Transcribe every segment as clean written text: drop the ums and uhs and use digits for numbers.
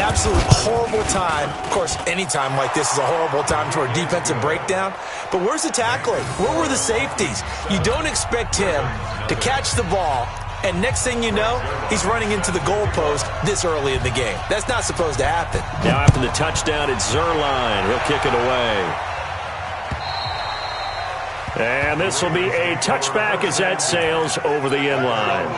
absolute horrible time. Of course, any time like this is a horrible time for a defensive breakdown. But where's the tackling? Where were the safeties? You don't expect him to catch the ball, and next thing you know, he's running into the goalpost this early in the game. That's not supposed to happen. Now after the touchdown, it's Zerline. He'll kick it away. And this will be a touchback as that sails over the end line.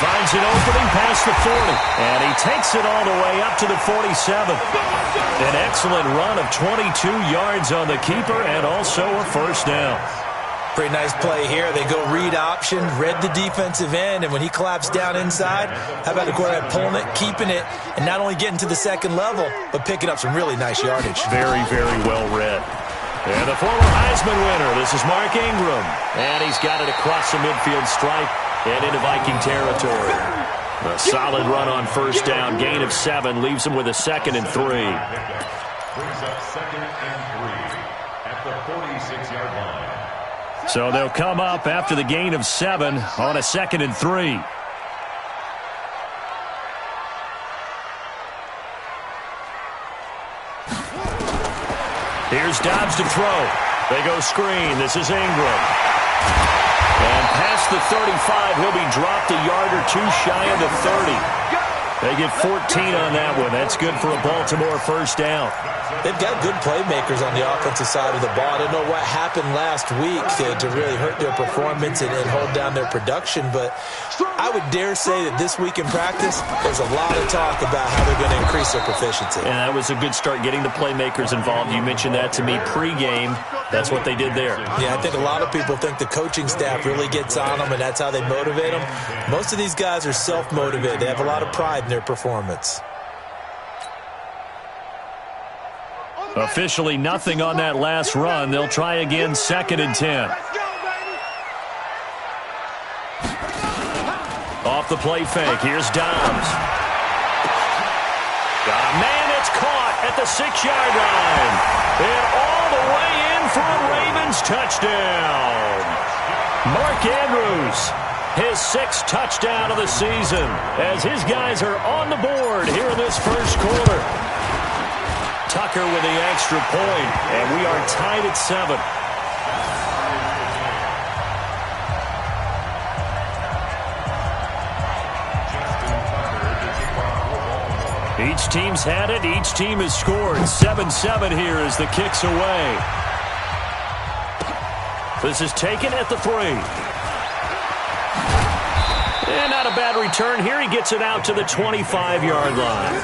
Finds an opening past the 40, and he takes it all the way up to the 47. An excellent run of 22 yards on the keeper and also a first down. Pretty nice play here. They go read option, read the defensive end, and when he collapsed down inside, how about the quarterback pulling it, keeping it, and not only getting to the second level, but picking up some really nice yardage. Very, very well read. And the former Heisman winner, this is Mark Ingram, and he's got it across the midfield stripe and into Viking territory. A solid run on first down. Gain of 7 leaves him with a 2nd and 3. Brings up 2nd and 3 at the 46-yard line. So they'll come up after the gain of 7 on a 2nd and 3. Here's Dobbs to throw. They go screen. This is Ingram. And past the 35, he'll be dropped a yard or 2 shy of the 30. They get 14 on that one. That's good for a Baltimore first down. They've got good playmakers on the offensive side of the ball. I don't know what happened last week to really hurt their performance and hold down their production, but I would dare say that this week in practice, there's a lot of talk about how they're going to increase their proficiency. And that was a good start, getting the playmakers involved. You mentioned that to me pregame. That's what they did there. Yeah, I think a lot of people think the coaching staff really gets on them, and that's how they motivate them. Most of these guys are self-motivated. They have a lot of pride in their performance. Officially nothing on that last run. They'll try again, 2nd and 10. Off the play fake, here's Dobbs. Got a man that's caught at the 6-yard line. And all the way in for a Ravens touchdown. Mark Andrews, his 6th touchdown of the season, as his guys are on the board here in this first quarter. Tucker with the extra point, and we are tied at 7. Each team's had it. Each team has scored. 7-7 here as the kick's away. This is taken at the 3. And not a bad return here. He gets it out to the 25-yard line.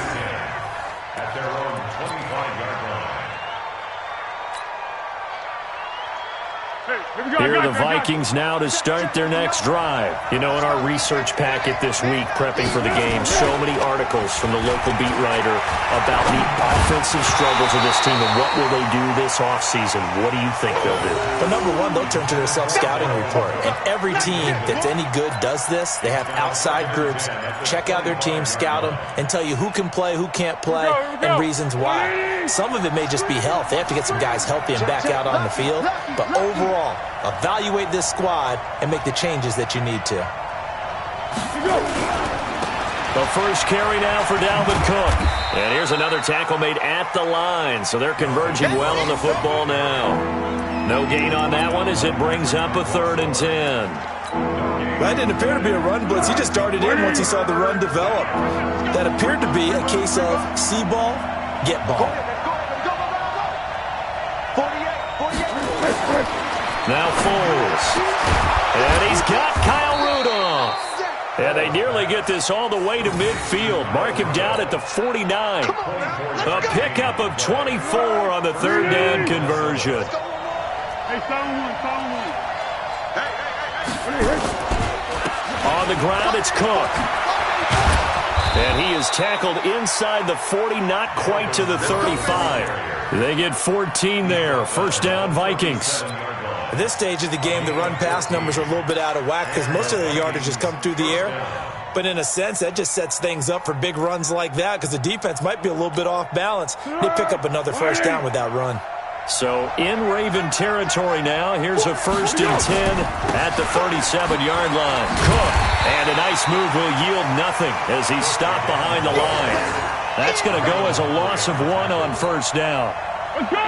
At their own 25-yard line. Here are the Vikings now to start their next drive. You know, in our research packet this week, prepping for the game, so many articles from the local beat writer about the offensive struggles of this team and what will they do this offseason. What do you think they'll do? Well, number one, they'll turn to their self-scouting report. And every team that's any good does this. They have outside groups. Check out their team, scout them, and tell you who can play, who can't play, and reasons why. Some of it may just be health. They have to get some guys healthy and back out on the field. But overall, evaluate this squad and make the changes that you need to. The first carry now for Dalvin Cook. And here's another tackle made at the line. So they're converging well on the football now. No gain on that one as it brings up a 3rd and 10. That didn't appear to be a run blitz. He just darted in once he saw the run develop. That appeared to be a case of see ball, get ball. Now Foles. And he's got Kyle Rudolph. And they nearly get this all the way to midfield. Mark him down at the 49. A pickup of 24 on the 3rd down conversion. On the ground, it's Cook. And he is tackled inside the 40, not quite to the 35. They get 14 there. First down, Vikings. At this stage of the game, the run-pass numbers are a little bit out of whack because most of the yardage has come through the air. But in a sense, that just sets things up for big runs like that because the defense might be a little bit off balance. They pick up another first down with that run. So in Raven territory now, here's a 1st and 10 at the 37-yard line. Cook, and a nice move will yield nothing as he's stopped behind the line. That's going to go as a loss of 1 on 1st down. Let's go!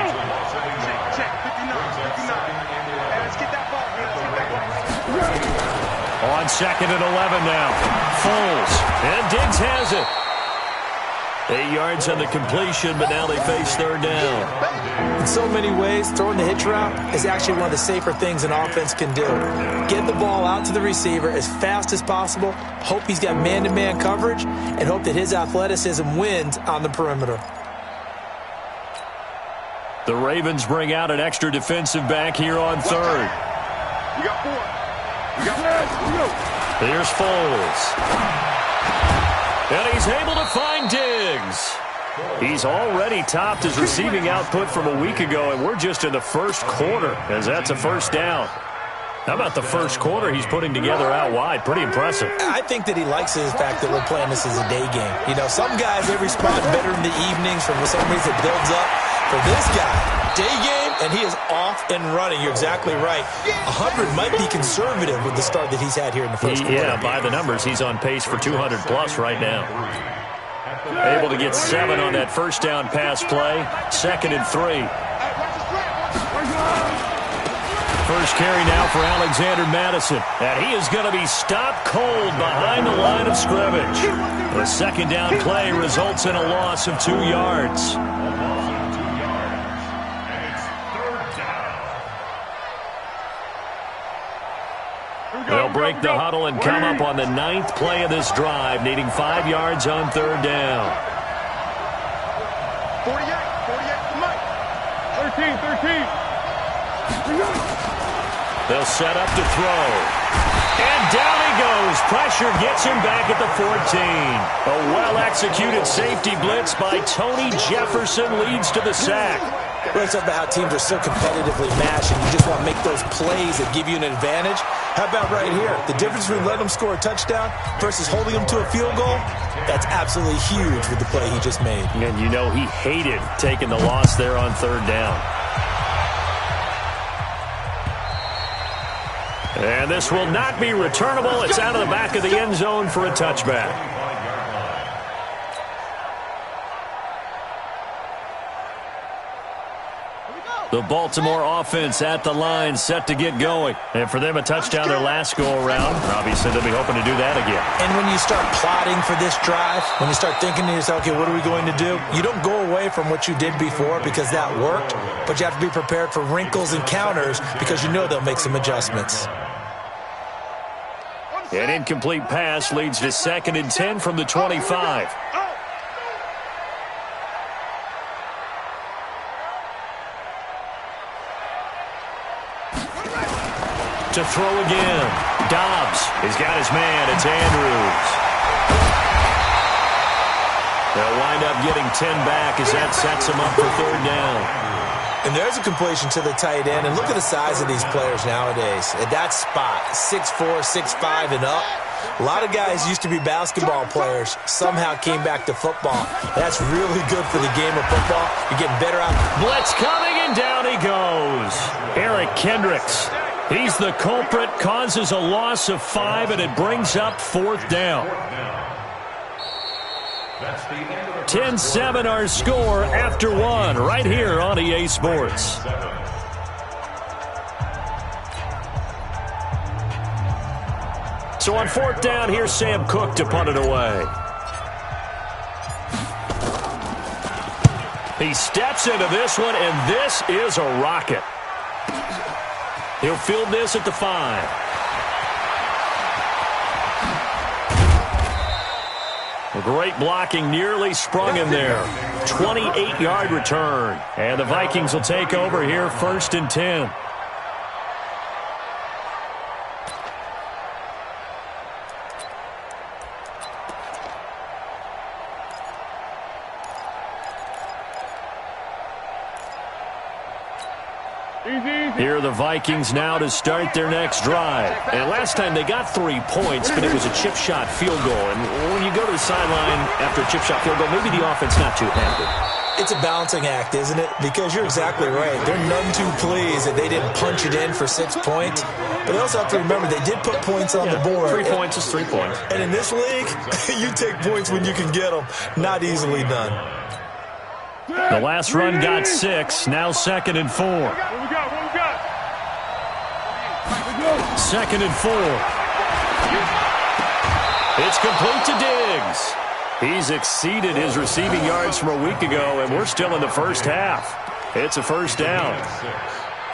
Check, 59. Let's get that ball, man. Let's get that ball. On 2nd and 11 now. Foles, and Diggs has it. 8 yards on the completion, but now they face 3rd down. In so many ways, throwing the hitch route is actually one of the safer things an offense can do. Get the ball out to the receiver as fast as possible, hope he's got man-to-man coverage, and hope that his athleticism wins on the perimeter. The Ravens bring out an extra defensive back here on 3rd. You got 4. You got 4. Here's Foles. And he's able to find Diggs. He's already topped his receiving output from a week ago, and we're just in the 1st quarter as that's a 1st down. How about the 1st quarter he's putting together out wide? Pretty impressive. I think that he likes the fact that we're playing this as a day game. You know, some guys, they respond better in the evenings. For some reason, it builds up. For this guy, day game, and he is off and running. You're exactly right. 100 might be conservative with the start that he's had here in the 1st quarter. Yeah, by the numbers, he's on pace for 200-plus right now. Able to get 7 on that 1st down pass play. 2nd and 3. First carry now for Alexander Madison. And he is going to be stopped cold behind the line of scrimmage. The 2nd down play results in a loss of 2 yards. They'll break the huddle and come up on the 9th play of this drive, needing 5 yards on 3rd down. 48, come on. 13. They'll set up to throw. And down he goes. Pressure gets him back at the 14. A well-executed safety blitz by Tony Jefferson leads to the sack. We're talking about how teams are so competitively matched and you just want to make those plays that give you an advantage. How about right here? The difference between letting them score a touchdown versus holding them to a field goal, that's absolutely huge with the play he just made. And you know he hated taking the loss there on 3rd down. And this will not be returnable. It's out of the back of the end zone for a touchback. The Baltimore offense at the line, set to get going. And for them, a touchdown their last go-around. Obviously, they'll be hoping to do that again. And when you start plotting for this drive, when you start thinking to yourself, okay, what are we going to do? You don't go away from what you did before because that worked, but you have to be prepared for wrinkles and counters because you know they'll make some adjustments. An incomplete pass leads to 2nd and 10 from the 25. To throw again. Dobbs has got his man. It's Andrews. They'll wind up getting 10 back as that sets him up for 3rd down. And there's a completion to the tight end. And look at the size of these players nowadays. At that spot, 6'4", 6'5", and up. A lot of guys used to be basketball players, somehow came back to football. That's really good for the game of football. You're getting better out. Blitz coming, and down he goes. Eric Kendricks. He's the culprit, causes a loss of 5, and it brings up 4th down. 10-7 our score after 1 right here on EA Sports. So on 4th down, here's Sam Cook to punt it away. He steps into this one, and this is a rocket. He'll field this at the 5. Great blocking, nearly sprung him there. 28-yard return. And the Vikings will take over here 1st and 10. Here are the Vikings now to start their next drive. And last time they got 3 points, but it was a chip shot field goal. And when you go to the sideline after a chip shot field goal, maybe the offense not too happy. It's a balancing act, isn't it? Because you're exactly right. They're none too pleased that they didn't punch it in for 6 points. But they also have to remember they did put points on the board. 3 points is 3 points. And in this league, you take points when you can get them. Not easily done. The last run got 6. Now 2nd and 4. What we got? 2nd and 4. It's complete to Diggs. He's exceeded his receiving yards from a week ago, and we're still in the first half. It's a first down.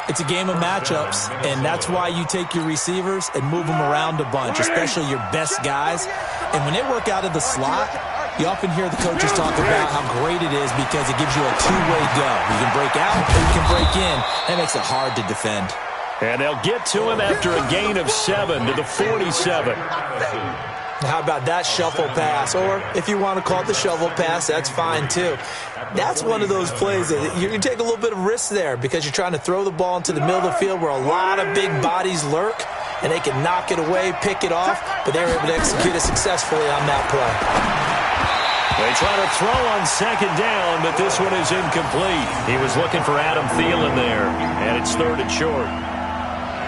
It's a game of matchups, and that's why you take your receivers and move them around a bunch, especially your best guys. And when they work out of the slot, you often hear the coaches talk about how great it is because it gives you a two-way go. You can break out or you can break in. That makes it hard to defend. And they'll get to him after a gain of 7 to the 47. How about that shuffle pass? Or if you want to call it the shovel pass, that's fine too. That's one of those plays that you take a little bit of risk there because you're trying to throw the ball into the middle of the field where a lot of big bodies lurk, and they can knock it away, pick it off, but they were able to execute it successfully on that play. They try to throw on 2nd down, but this one is incomplete. He was looking for Adam Thielen there, and it's 3rd and short.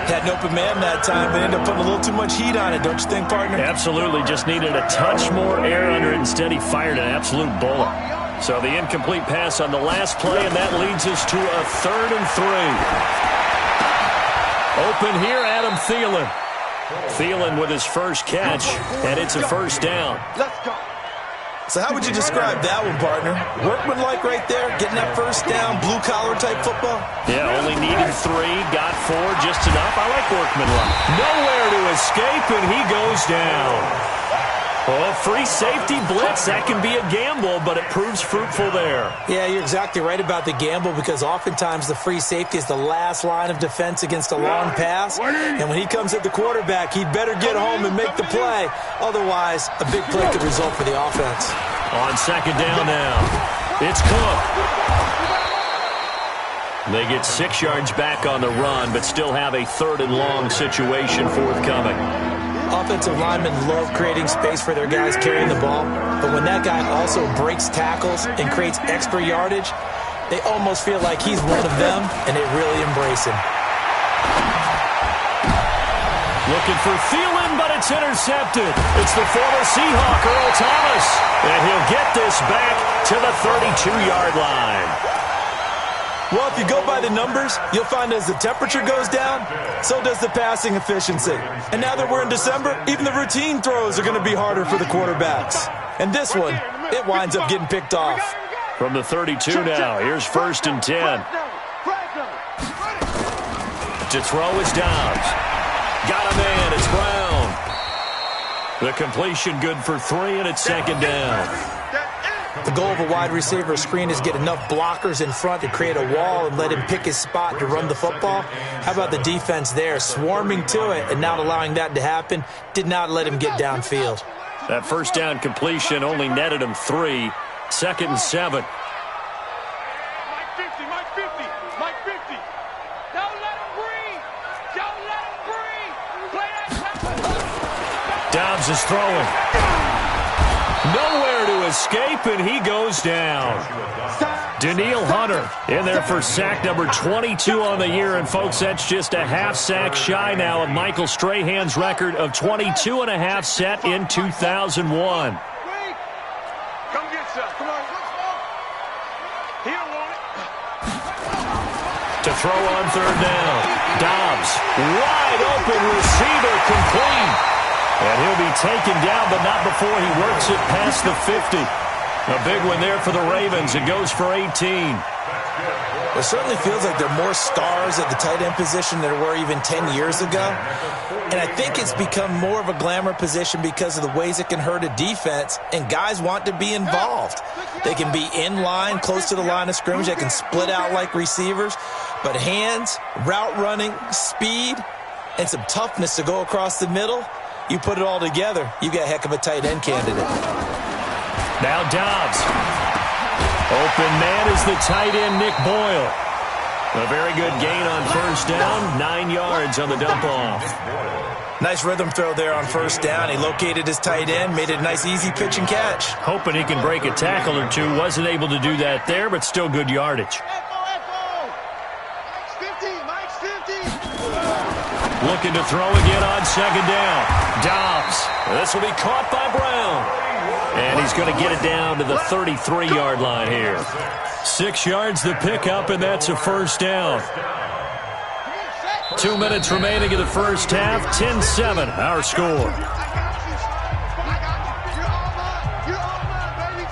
Had an open man that time, but ended up putting a little too much heat on it, don't you think, partner? Absolutely, just needed a touch more air under it. Instead, he fired an absolute bullet. So the incomplete pass on the last play, and that leads us to a 3rd and 3. Open here, Adam Thielen. Thielen with his first catch, and it's a first down. Let's go. So how would you describe that one, partner? Workmanlike right there, getting that first down, blue-collar type football? Yeah, only needed 3, got 4, just enough. I like workmanlike. Nowhere to escape, and he goes down. Oh, free safety blitz, that can be a gamble, but it proves fruitful there. Yeah, you're exactly right about the gamble because oftentimes the free safety is the last line of defense against a long pass. And when he comes at the quarterback, he'd better get home and make the play. Otherwise, a big play could result for the offense. On 2nd down now, it's Cook. They get 6 yards back on the run, but still have a 3rd and long situation forthcoming. Offensive linemen love creating space for their guys carrying the ball, but when that guy also breaks tackles and creates extra yardage, they almost feel like he's one of them, and they really embrace him. Looking for Thielen, but it's intercepted. It's the former Seahawk, Earl Thomas, and he'll get this back to the 32-yard line. Well, if you go by the numbers, you'll find as the temperature goes down, so does the passing efficiency. And now that we're in December, even the routine throws are going to be harder for the quarterbacks. And this one, it winds up getting picked off. From the 32 now, here's 1st and 10. To throw is Dobbs. Got a man, it's Brown. The completion good for 3, and it's 2nd down. The goal of a wide receiver screen is get enough blockers in front to create a wall and let him pick his spot to run the football. How about the defense there, swarming to it and not allowing that to happen? Did not let him get downfield. That first down completion only netted him 3. 2nd and 7. Mike 50, Mike 50, Mike 50. Don't let him breathe. Don't let him breathe. Play that. Dobbs is throwing. Nowhere to escape, and he goes down. Daniil Hunter in there for sack number 22 on the year. And, folks, that's just a half sack shy now of Michael Strahan's record of 22 and a half set in 2001. Come get some. Come on. He don't want it. To throw on 3rd down. Dobbs, wide open receiver, complete. And he'll be taken down, but not before he works it past the 50. A big one there for the Ravens. It goes for 18. It certainly feels like there are more stars at the tight end position than there were even 10 years ago. And I think it's become more of a glamour position because of the ways it can hurt a defense, and guys want to be involved. They can be in line, close to the line of scrimmage. They can split out like receivers. But hands, route running, speed, and some toughness to go across the middle, you put it all together, you got a heck of a tight end candidate. Now Dobbs. Open man is the tight end, Nick Boyle. A very good gain on first down, 9 yards on the dump-off. Nice rhythm throw there on first down. He located his tight end, made it a nice, easy pitch and catch. Hoping he can break a tackle or two. Wasn't able to do that there, but still good yardage. Looking to throw again on second down. Dobbs. This will be caught by Brown. And he's going to get it down to the 33-yard line here. 6 yards to pick up, and that's a first down. 2 minutes remaining in the first half. 10-7, our score.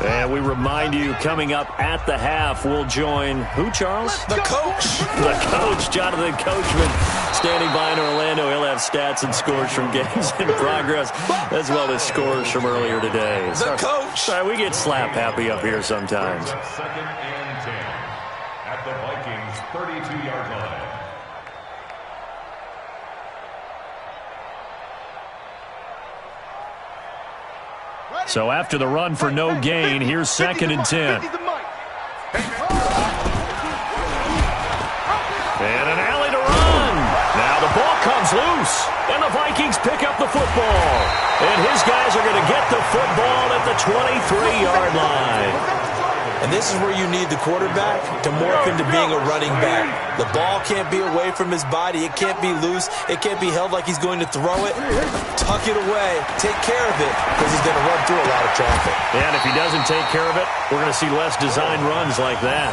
And we remind you, coming up at the half, we'll join who, Charles? The coach. The coach, Jonathan Coachman, standing by in Orlando. He'll have stats and scores from games in progress, as well as scores from earlier today. The coach. Sorry, we get slap happy up here sometimes. Second and 10 at the Vikings' 32-yard line. So after the run for no gain, here's second and 10. And an alley to run. Now the ball comes loose, and the Vikings pick up the football. And his guys are going to get the football at the 23-yard line. And this is where you need the quarterback to morph into being a running back. The ball can't be away from his body. It can't be loose. It can't be held like he's going to throw it. Tuck it away. Take care of it because he's going to run through a lot of traffic. And if he doesn't take care of it, we're going to see less design runs like that.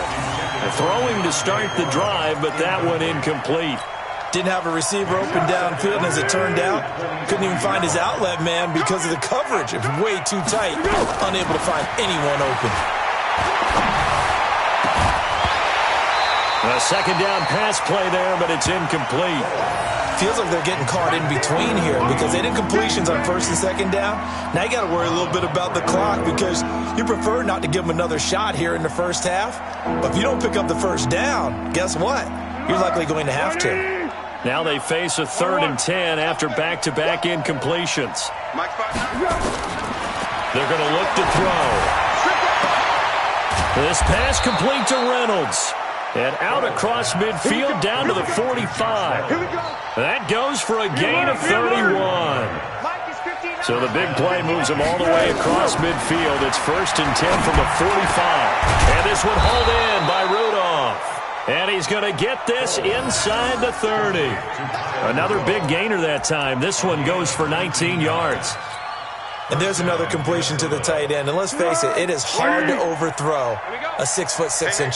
Throwing to start the drive, but that one incomplete. Didn't have a receiver open downfield, and as it turned out, couldn't even find his outlet man because of the coverage. It was way too tight. Unable to find anyone open. A second down pass play there, but it's incomplete. Feels like they're getting caught in between here because they did completions on first and second down. Now you got to worry a little bit about the clock because you prefer not to give them another shot here in the first half. But if you don't pick up the first down, guess what? You're likely going to have to. Now they face a 3rd and 10 after back-to-back incompletions. They're going to look to throw. This pass complete to Reynolds. And out across midfield down to the 45. That goes for a gain of 31. So the big play moves him all the way across midfield. It's 1st and 10 from the 45. And this one hauled in by Rudolph. And he's going to get this inside the 30. Another big gainer that time. This one goes for 19 yards. And there's another completion to the tight end. And let's face it, it is hard to overthrow a 6'6"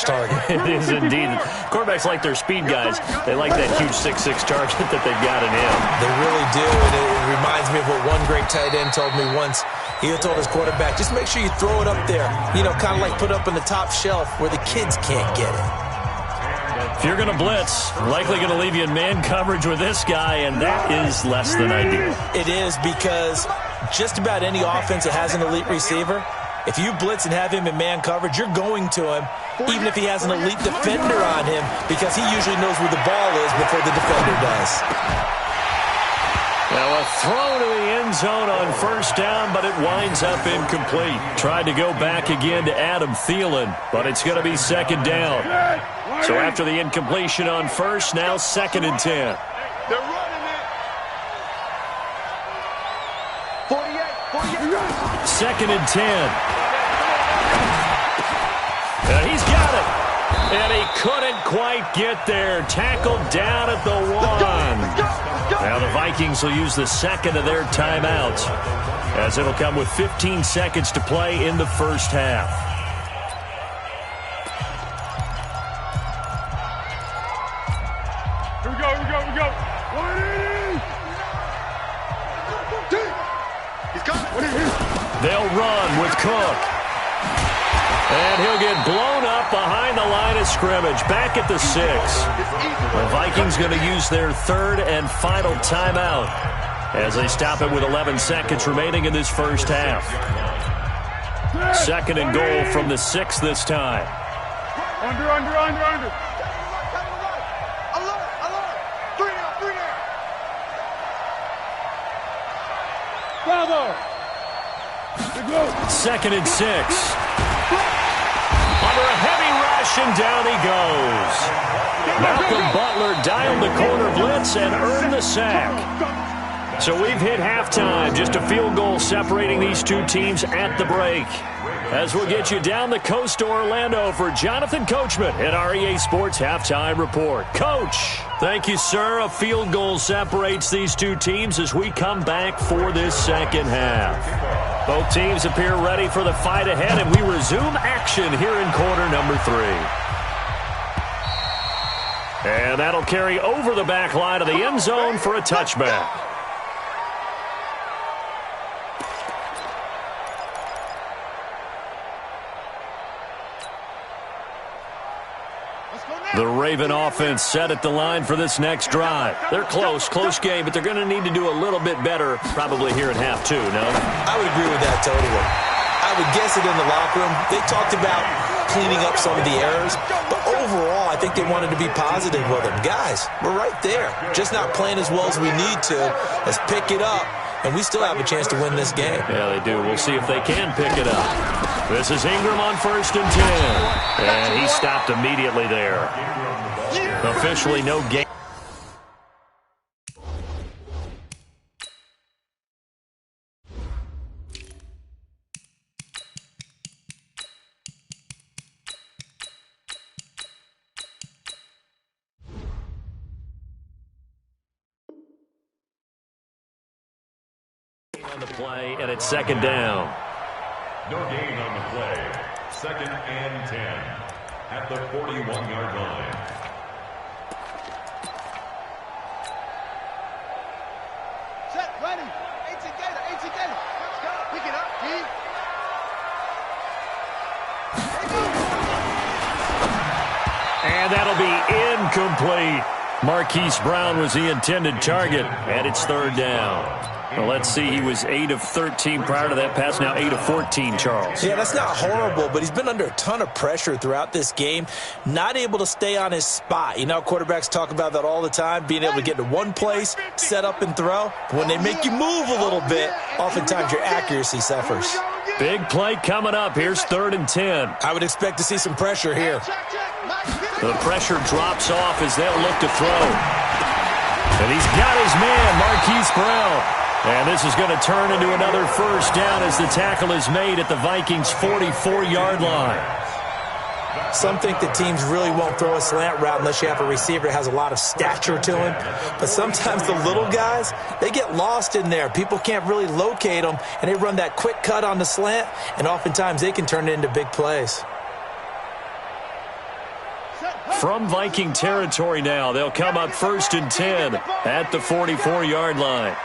target. It is indeed. Quarterbacks like their speed guys. They like that huge 6'6" target that they've got in him. They really do. And it reminds me of what one great tight end told me once. He told his quarterback, just make sure you throw it up there. You know, kind of like put up on the top shelf where the kids can't get it. If you're going to blitz, likely going to leave you in man coverage with this guy, and that is less than ideal. It is because just about any offense that has an elite receiver, if you blitz and have him in man coverage, you're going to him, even if he has an elite defender on him, because he usually knows where the ball is before the defender does. Now a throw to the end zone on first down, but it winds up incomplete. Tried to go back again to Adam Thielen, but it's going to be second down. So after the incompletion on first, now 2nd and 10. They're running it. 48. 2nd and 10. And he's got it. And he couldn't quite get there. Tackled down at the 1. Now the Vikings will use the second of their timeouts, as it'll come with 15 seconds to play in the first half. Here we go. He's coming. They'll run with Cook. And he'll get blown up behind the line of scrimmage, back at the 6. The Vikings going to use their 3rd and final timeout as they stop it with 11 seconds remaining in this first half. 2nd and goal from the 6 this time. Under. Bravo. 2nd and 6. Under a heavy rush rush, and down he goes. Malcolm Butler dialed the corner blitz and earned the sack. So we've hit halftime. Just a field goal separating these two teams at the break. As we'll get you down the coast to Orlando for Jonathan Coachman at our EA Sports Halftime Report. Coach. Thank you, sir. A field goal separates these two teams as we come back for this second half. Both teams appear ready for the fight ahead, and we resume action here in quarter number 3. And that'll carry over the back line of the end zone for a touchback. The Raven offense set at the line for this next drive. They're close game, but they're going to need to do a little bit better probably here in half 2, no? I would agree with that totally. I would guess it in the locker room. They talked about cleaning up some of the errors, but overall, I think they wanted to be positive with them. Guys, we're right there. Just not playing as well as we need to. Let's pick it up, and we still have a chance to win this game. Yeah, they do. We'll see if they can pick it up. This is Ingram on 1st and 10. And he stopped immediately there. Officially no game. On the play, and it's 2nd down. No gain on the play. 2nd and 10 at the 41-yard line. Set, ready. 18 gator. Let's go. Pick it up, G. And that'll be incomplete. Marquise Brown was the intended target, and it's 3rd down. Well, let's see. He was 8 of 13 prior to that pass. Now 8 of 14, Charles. Yeah, that's not horrible, but he's been under a ton of pressure throughout this game. Not able to stay on his spot. You know, quarterbacks talk about that all the time, being able to get to one place, set up and throw. When they make you move a little bit, oftentimes your accuracy suffers. Big play coming up. Here's 3rd and 10. I would expect to see some pressure here. The pressure drops off as they'll look to throw. And he's got his man, Marquise Brown. And this is going to turn into another 1st down as the tackle is made at the Vikings' 44-yard line. Some think that teams really won't throw a slant route unless you have a receiver that has a lot of stature to him. But sometimes the little guys, they get lost in there. People can't really locate them, and they run that quick cut on the slant, and oftentimes they can turn it into big plays. From Viking territory now, they'll come up 1st and 10 at the 44-yard line.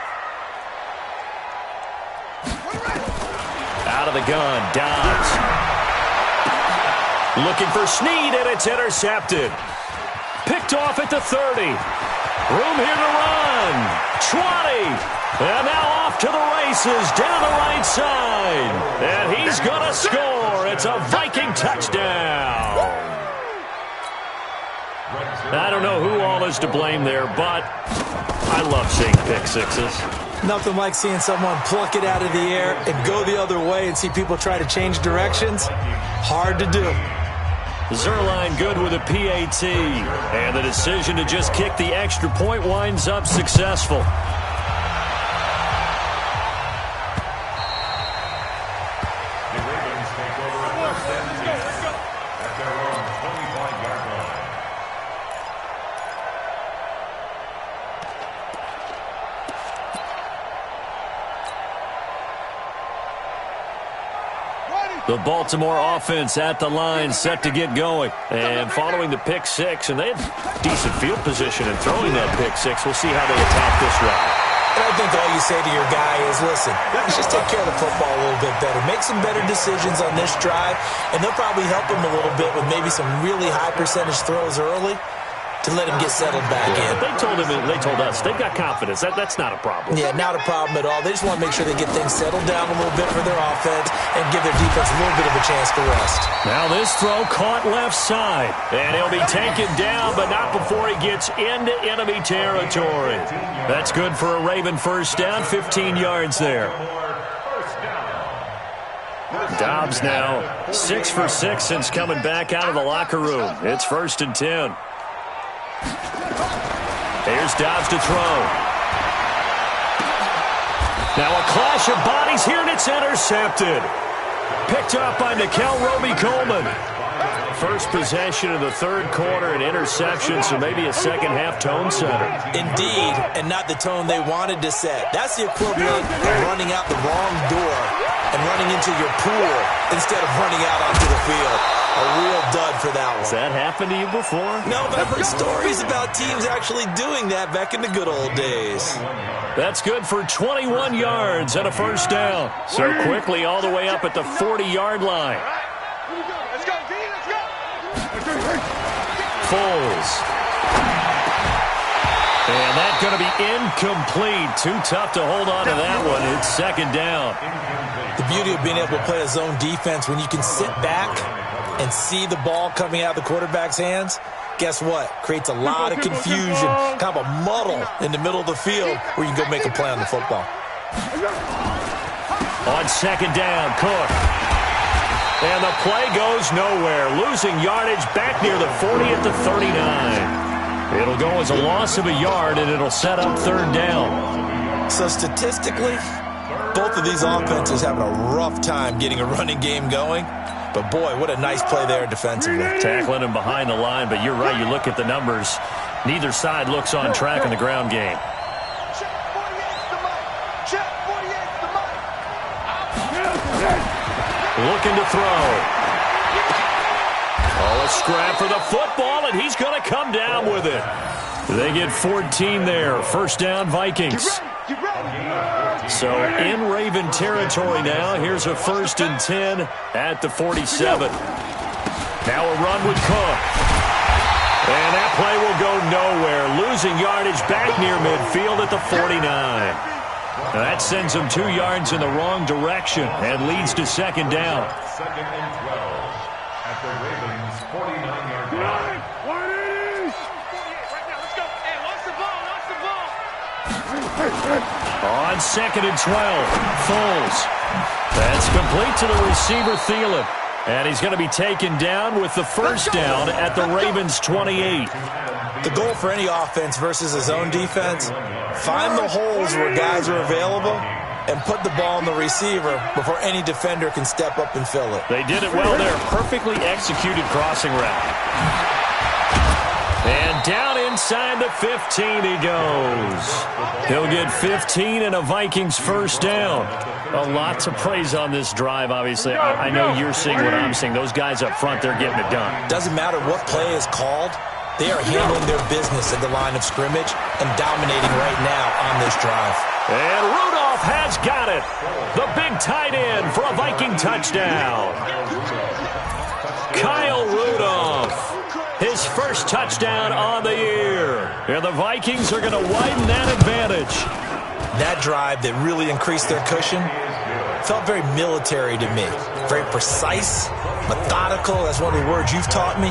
Out of the gun, Dobbs. Looking for Snead, and it's intercepted. Picked off at the 30. Room here to run. 20. And now off to the races down the right side. And he's going to score. It's a Viking touchdown. I don't know who all is to blame there, but I love seeing pick sixes. Nothing like seeing someone pluck it out of the air and go the other way and see people try to change directions. Hard to do. Zerline good with a PAT. And the decision to just kick the extra point winds up successful. The Baltimore offense at the line, set to get going. And following the pick six, and they had decent field position in throwing that pick six. We'll see how they attack this drive. And I think all you say to your guy is, listen, let's just take care of the football a little bit better. Make some better decisions on this drive, and they'll probably help him a little bit with maybe some really high percentage throws early to let him get settled back in. They told us, they've got confidence. That's not a problem. Yeah, not a problem at all. They just want to make sure they get things settled down a little bit for their offense and give their defense a little bit of a chance to rest. Now this throw caught left side, and he'll be taken down, but not before he gets into enemy territory. That's good for a Raven first down, 15 yards there. Dobbs now 6 for 6 since coming back out of the locker room. It's 1st and 10. Here's Dobbs to throw. Now a clash of bodies here, and it's intercepted. Picked up by Nikel Roby-Coleman. First possession of the third quarter, an interception, so maybe a second-half tone setter. Indeed, and not the tone they wanted to set. That's the equivalent of running out the wrong door and running into your pool instead of running out onto the field. A real dud for that one. Has that happened to you before? No, but I've heard stories about teams actually doing that back in the good old days. That's good for 21 yards and a first down. So quickly all the way up at the 40-yard line. Let's go, D, let's go. Foles. And that's going to be incomplete. Too tough to hold on to that one. It's second down. The beauty of being able to play a zone defense when you can sit back and see the ball coming out of the quarterback's hands, guess what? Creates a lot of confusion, kind of a muddle in the middle of the field where you can go make a play on the football. On second down, Cook. And the play goes nowhere. Losing yardage back near the 40 at the 39. It'll go as a loss of a yard, and it'll set up third down. So statistically, both of these offenses having a rough time getting a running game going. But, boy, what a nice play there defensively. Tackling him behind the line, but you're right. You look at the numbers. Neither side looks on track in the ground game. Check 48's the mic. Check 48's the mic. Looking to throw. Oh, a scrap for the football, and he's going to come down with it. They get 14 there. First down, Vikings. Get ready. So in Raven territory now. Here's a 1st and 10 at the 47. Now a run with Cook. And that play will go nowhere. Losing yardage back near midfield at the 49. Now that sends them 2 yards in the wrong direction and leads to second down. 2nd and 12 at the Ravens' 49-yard line. Right now, let's go. Hey, launch the ball, launch the ball. On 2nd and 12, Foles. That's complete to the receiver, Thielen. And he's going to be taken down with the first down at the Ravens' 28. The goal for any offense versus a zone defense, find the holes where guys are available and put the ball in the receiver before any defender can step up and fill it. They did it well there. Perfectly executed crossing route. And down inside the 15 he goes. He'll get 15 and a Vikings first down. A lot to praise on this drive, obviously. I know you're seeing what I'm seeing. Those guys up front, they're getting it done. Doesn't matter what play is called. They are handling their business at the line of scrimmage and dominating right now on this drive. And Rudolph has got it. The big tight end for a Viking touchdown. Kyle Rudolph. His first touchdown on the year. And the Vikings are going to widen that advantage. That drive that really increased their cushion felt very military to me. Very precise, methodical. That's one of the words you've taught me.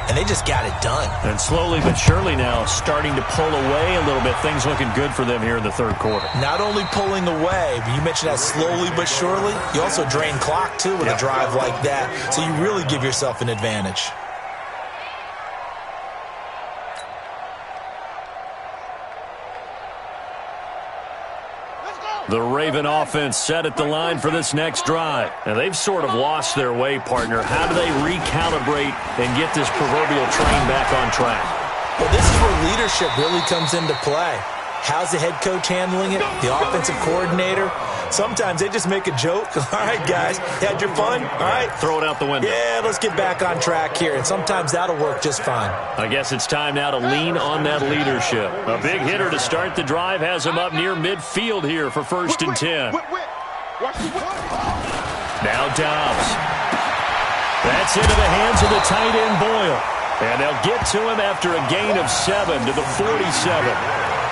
And they just got it done. And slowly but surely now starting to pull away a little bit. Things looking good for them here in the third quarter. Not only pulling away, but you mentioned that slowly but surely. You also drain clock, too, with a drive like that. So you really give yourself an advantage. The Raven offense set at the line for this next drive. And they've sort of lost their way, partner. How do they recalibrate and get this proverbial train back on track? Well, this is where leadership really comes into play. How's the head coach handling it? The offensive coordinator? Sometimes they just make a joke. All right, guys, had your fun? All right. Throw it out the window. Yeah, let's get back on track here. And sometimes that'll work just fine. I guess it's time now to lean on that leadership. A big hitter to start the drive has him up near midfield here for 1st and 10. Now Dobbs. That's into the hands of the tight end Boyle. And they'll get to him after a gain of 7 to the 47.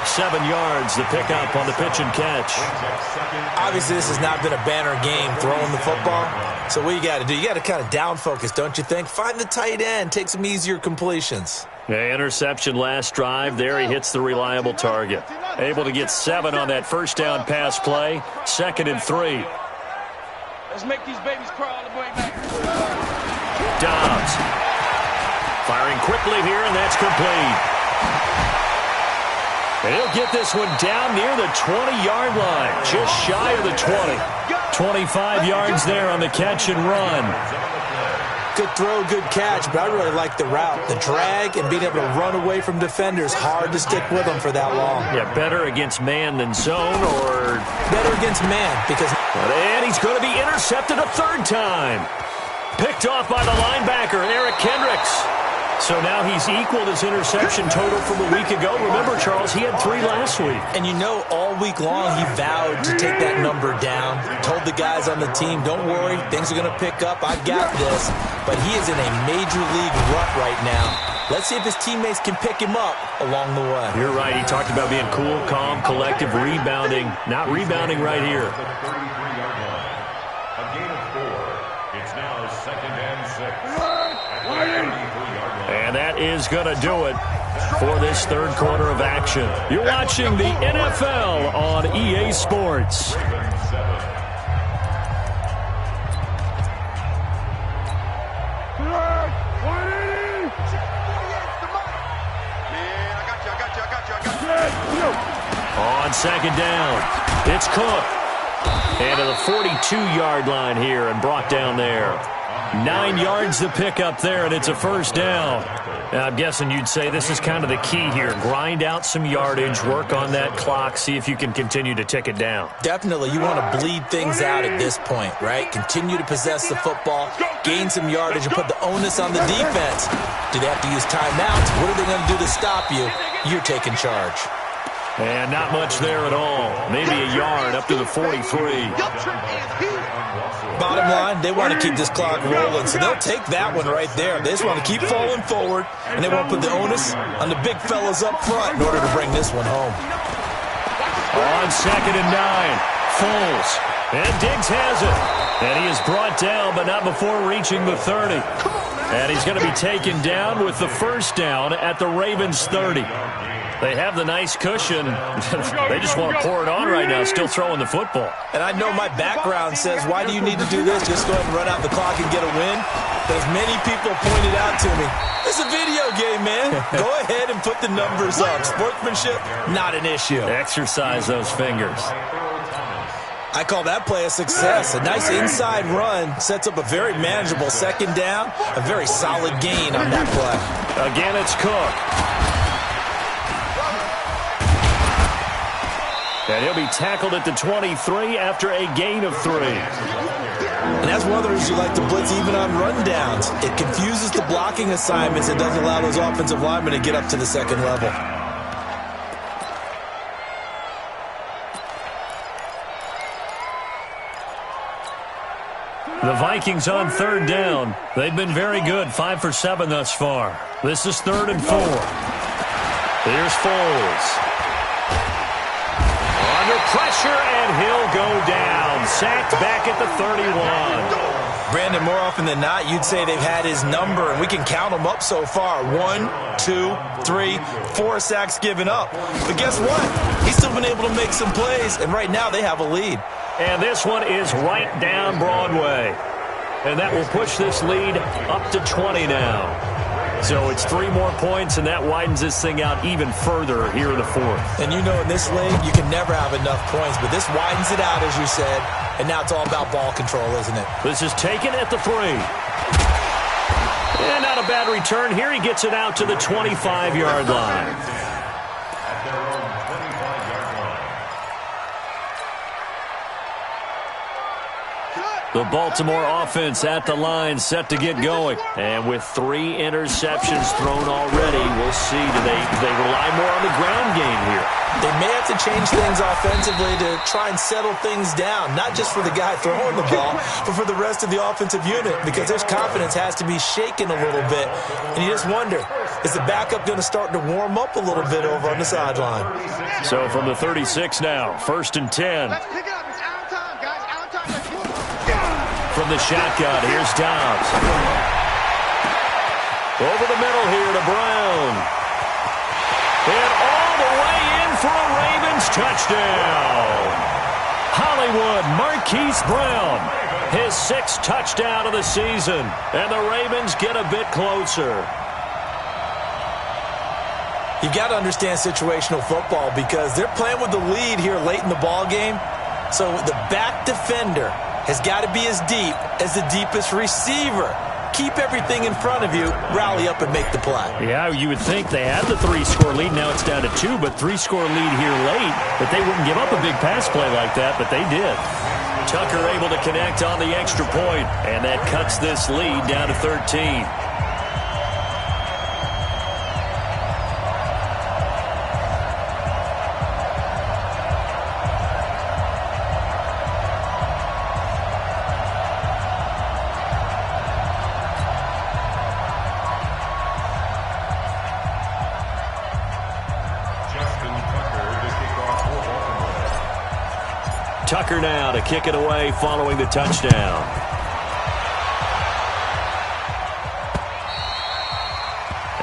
7 yards, the pickup on the pitch and catch. Obviously, this has not been a banner game throwing the football. So what you got to do, you got to kind of down focus, don't you think? Find the tight end, take some easier completions. Yeah, interception last drive. There he hits the reliable target. Able to get 7 on that first down pass play. 2nd and 3. Let's make these babies cry all the way back. Dobbs firing quickly here, and that's complete. And he'll get this one down near the 20-yard line, just shy of the 20. 25 yards there on the catch and run. Good throw, good catch, but I really like the route. The drag and being able to run away from defenders, hard to stick with them for that long. Yeah, better against man than zone, or... Better against man, because... And he's going to be intercepted a third time. Picked off by the linebacker, Eric Kendricks. So now he's equaled his interception total from a week ago. Remember, Charles, he had 3 last week. And you know, all week long he vowed to take that number down. Told the guys on the team, don't worry, things are going to pick up. I've got this. But he is in a major league rut right now. Let's see if his teammates can pick him up along the way. You're right. He talked about being cool, calm, collective, rebounding. Not rebounding right here. A gain of 4. It's now 2nd and 6. And that is going to do it for this third quarter of action. You're watching the NFL on EA Sports. On second down, it's Cook. And to the 42-yard line here and brought down there. 9 yards to pick up there, and it's a first down. Now, I'm guessing you'd say this is kind of the key here. Grind out some yardage, work on that clock, see if you can continue to tick it down. Definitely, you want to bleed things out at this point, right? Continue to possess the football, gain some yardage, and put the onus on the defense. Do they have to use timeouts? What are they going to do to stop you? You're taking charge. And not much there at all. Maybe a yard up to the 43. Bottom line, they want to keep this clock rolling, so they'll take that one right there. They just want to keep falling forward, and they want to put the onus on the big fellas up front in order to bring this one home. On 2nd and 9, Foles. And Diggs has it. And he is brought down, but not before reaching the 30. And he's going to be taken down with the first down at the Ravens' 30. They have the nice cushion. They just want to pour it on right now, still throwing the football. And I know my background says, why do you need to do this? Just go ahead and run out the clock and get a win. But as many people pointed out to me, it's a video game, man. Go ahead and put the numbers up. Sportsmanship, not an issue. Exercise those fingers. I call that play a success. A nice inside run sets up a very manageable second down, a very solid gain on that play. Again, it's Cook. And he'll be tackled at the 23 after a gain of 3. And that's one of the reasons you like to blitz even on rundowns. It confuses the blocking assignments. It doesn't allow those offensive linemen to get up to the second level. The Vikings on third down. They've been very good, 5 for 7 thus far. This is 3rd and 4. Here's Foles. Under pressure, and he'll go down. Sacked back at the 31. Brandon, more often than not, you'd say they've had his number, and we can count them up so far. 1, 2, 3, 4 sacks given up. But guess what? He's still been able to make some plays, and right now they have a lead. And this one is right down Broadway. And that will push this lead up to 20 now. So it's 3 more points, and that widens this thing out even further here in the 4th. And you know in this league, you can never have enough points, but this widens it out, as you said, and now it's all about ball control, isn't it? This is taken at the 3. And not a bad return. Here he gets it out to the 25-yard line. The Baltimore offense at the line, set to get going. And with 3 interceptions thrown already, we'll see. Do they rely more on the ground game here? They may have to change things offensively to try and settle things down, not just for the guy throwing the ball, but for the rest of the offensive unit, because their confidence has to be shaken a little bit. And you just wonder, is the backup going to start to warm up a little bit over on the sideline? So from the 36 now, 1st and 10. Let's pick it up. It's Allen time, guys. Allen time. Let's move. From the shotgun, here's Dobbs. Over the middle here to Brown. And all the way in for a Ravens touchdown. Hollywood Marquise Brown His 6th touchdown of the season, and the Ravens get a bit closer. You got to understand situational football because they're playing with the lead here late in the ball game. So the back defender has got to be as deep as the deepest receiver. Keep everything in front of you, rally up and make the play. Yeah, you would think they had the 3-score lead. Now it's down to 2, but 3-score lead here late. But they wouldn't give up a big pass play like that, but they did. Tucker able to connect on the extra point, and that cuts this lead down to 13. Tucker now to kick it away following the touchdown.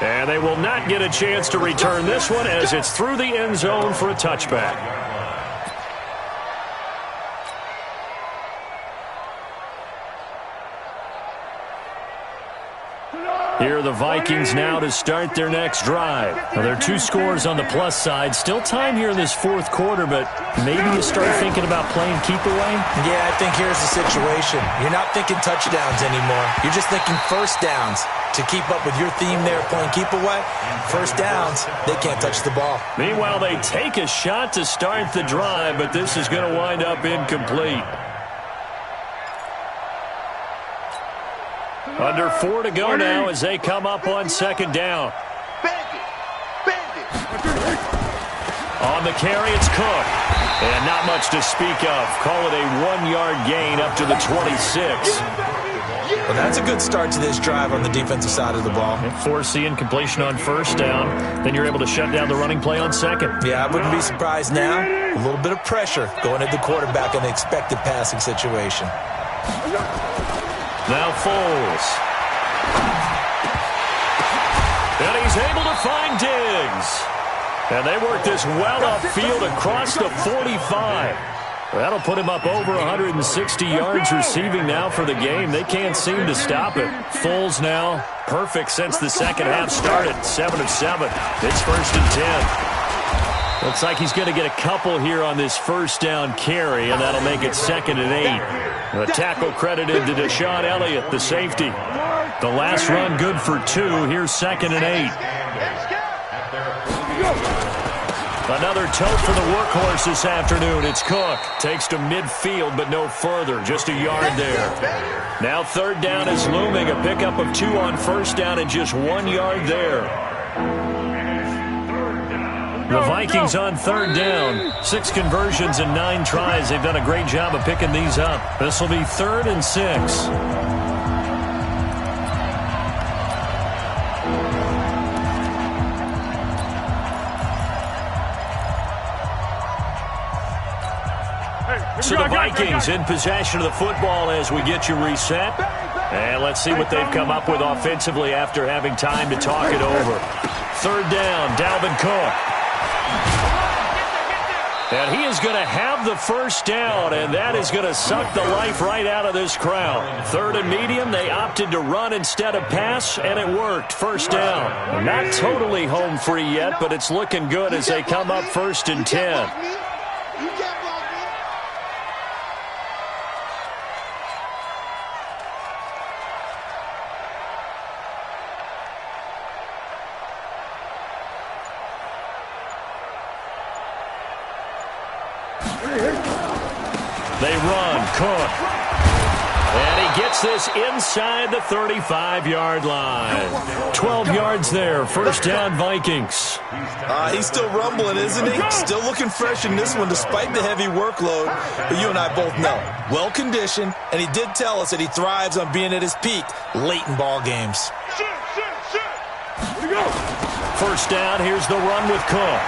And they will not get a chance to return this one as it's through the end zone for a touchback. Here are the Vikings now to start their next drive. Now, there are 2 scores on the plus side. Still time here in this 4th quarter, but maybe you start thinking about playing keep away? Yeah, I think here's the situation. You're not thinking touchdowns anymore. You're just thinking first downs. To keep up with your theme there, playing keep away, first downs, they can't touch the ball. Meanwhile, they take a shot to start the drive, but this is going to wind up incomplete. Under 4 to go now as they come up on 2nd down. On the carry, it's Cook. And not much to speak of. Call it a 1-yard gain up to the 26. Well, that's a good start to this drive on the defensive side of the ball. Force the incompletion on 1st down. Then you're able to shut down the running play on 2nd. Yeah, I wouldn't be surprised now. A little bit of pressure going at the quarterback in the expected passing situation. Now Foles. And he's able to find Diggs. And they work this well upfield across the 45. That'll put him up over 160 yards receiving now for the game. They can't seem to stop it. Foles now perfect since the 2nd half started. 7 of 7. It's 1st and 10. Looks like he's going to get a couple here on this 1st down carry, and that'll make it 2nd and 8. The tackle credited to Deshaun Elliott, the safety. The last run good for 2. Here's 2nd and 8. Another tote for the workhorse this afternoon. It's Cook. Takes to midfield, but no further. Just a yard there. Now 3rd down is looming. A pickup of 2 on 1st down and just 1 yard there. The Vikings on 3rd down. 6 conversions and 9 tries. They've done a great job of picking these up. This will be 3rd and 6. So the Vikings in possession of the football as we get you reset. And let's see what they've come up with offensively after having time to talk it over. 3rd down, Dalvin Cook. And he is going to have the 1st down, and that is going to suck the life right out of this crowd. 3rd and medium, they opted to run instead of pass, and it worked. 1st down. Not totally home free yet, but it's looking good as they come up 1st and 10. They run, Cook. And he gets this inside the 35-yard line. 12 yards there. 1st down, Vikings. He's still rumbling, isn't he? Still looking fresh in this one despite the heavy workload. But you and I both know, well-conditioned, and he did tell us that he thrives on being at his peak late in ball games. 1st down, here's the run with Cook.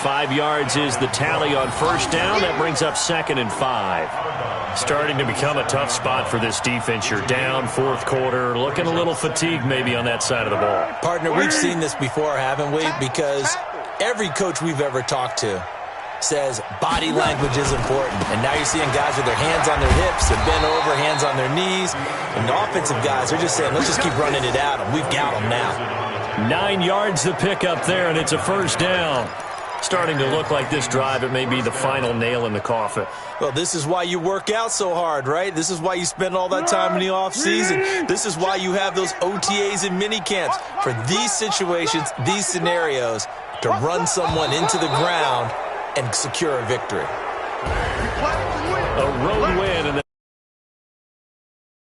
5 yards is the tally on 1st down. That brings up 2nd and 5. Starting to become a tough spot for this defense. You're down 4th quarter. Looking a little fatigued maybe on that side of the ball. Partner, we've seen this before, haven't we? Because every coach we've ever talked to says body language is important. And now you're seeing guys with their hands on their hips, they're bent over, hands on their knees. And the offensive guys are just saying, let's just keep running it at them. We've got them now. 9 yards to pick up there, and it's a first down. Starting to look like this drive, it may be the final nail in the coffin. Well, this is why you work out so hard, right? This is why you spend all that time in the offseason. This is why you have those OTAs and mini camps for these situations, these scenarios, to run someone into the ground and secure a victory. A road win. And